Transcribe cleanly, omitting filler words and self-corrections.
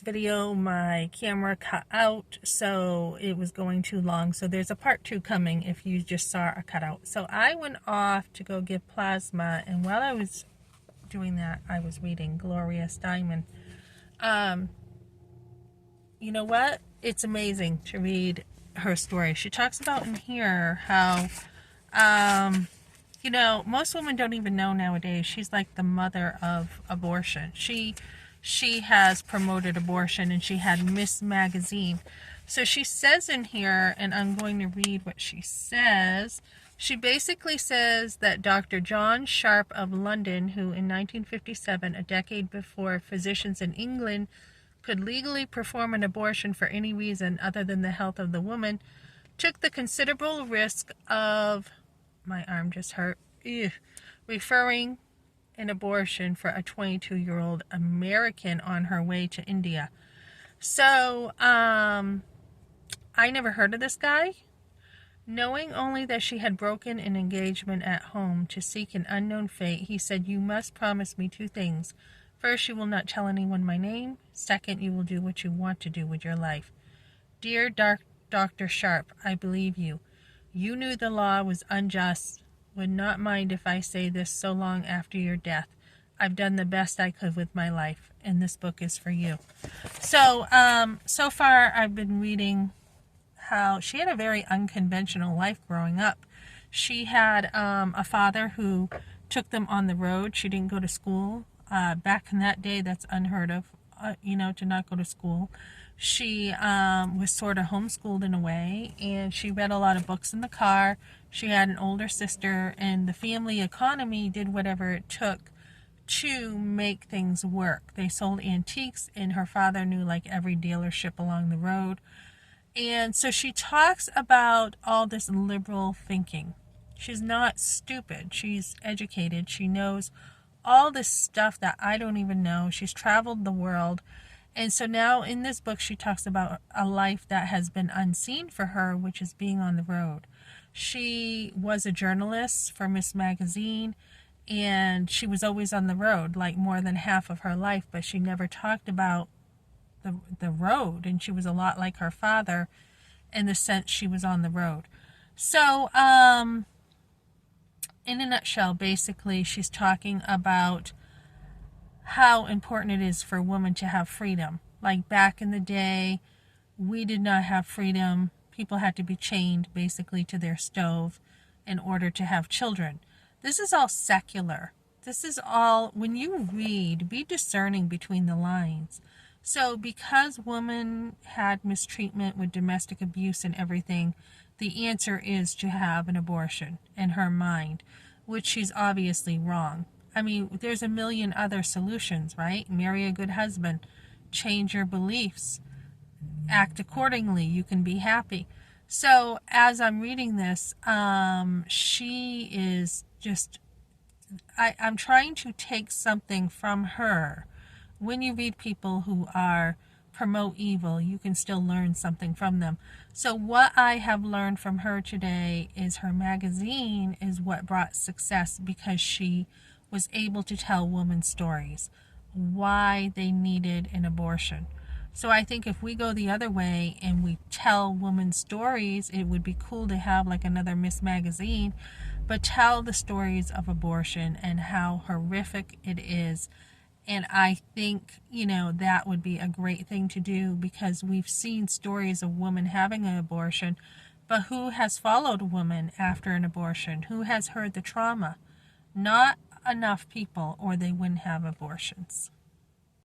Video, my camera cut out, so it was going too long. So there's a part 2 coming if you just saw a cutout. So I went off to go give plasma, and while I was doing that, I was reading Gloria Steinem. You know what? It's amazing to read her story. She talks about in here how, most women don't even know nowadays. She's like the mother of abortion. She has promoted abortion, and she had Miss Magazine. So she says in here, and I'm going to read what she says. She basically says that Dr. John Sharp of London, who in 1957, a decade before physicians in England could legally perform an abortion for any reason other than the health of the woman, took the considerable risk of, my arm just hurt, referring an abortion for a 22-year-old American on her way to India. So, I never heard of this guy. Knowing only that she had broken an engagement at home to seek an unknown fate, he said, "You must promise me 2 things. First, you will not tell anyone my name. Second, you will do what you want to do with your life. Dear Dr. Sharp, I believe you. You knew the law was unjust. Would not mind if I say this so long after your death. I've done the best I could with my life, and this book is for you." So, so far I've been reading how she had a very unconventional life growing up. She had a father who took them on the road. She didn't go to school. Back in that day, that's unheard of, to not go to school. She was sort of homeschooled in a way, and she read a lot of books in the car. She had an older sister, and the family economy did whatever it took to make things work. They sold antiques, and her father knew like every dealership along the road. And so she talks about all this liberal thinking. She's not stupid. She's educated. She knows all this stuff that I don't even know. She's traveled the world. And so now in this book, she talks about a life that has been unseen for her, which is being on the road. She was a journalist for Miss Magazine, and she was always on the road, like more than half of her life, but she never talked about the road. And she was a lot like her father in the sense she was on the road. So, in a nutshell, basically, she's talking about how important it is for a woman to have freedom. Like back in the day, we did not have freedom. People had to be chained basically to their stove in order to have children. This is all secular. This is all, when you read, be discerning between the lines. So because women had mistreatment with domestic abuse and everything, the answer is to have an abortion in her mind, which she's obviously wrong. I mean, there's a million other solutions, right? Marry a good husband, change your beliefs, act accordingly, you can be happy. So as I'm reading this, she is just, I'm trying to take something from her. When you read people who promote evil, you can still learn something from them. So what I have learned from her today is her magazine is what brought success, because she was able to tell women's stories, why they needed an abortion. So I think if we go the other way and we tell women's stories, it would be cool to have like another Miss Magazine, but tell the stories of abortion and how horrific it is. And I think, that would be a great thing to do, because we've seen stories of women having an abortion, but who has followed a woman after an abortion? Who has heard the trauma? Not enough people, or they wouldn't have abortions.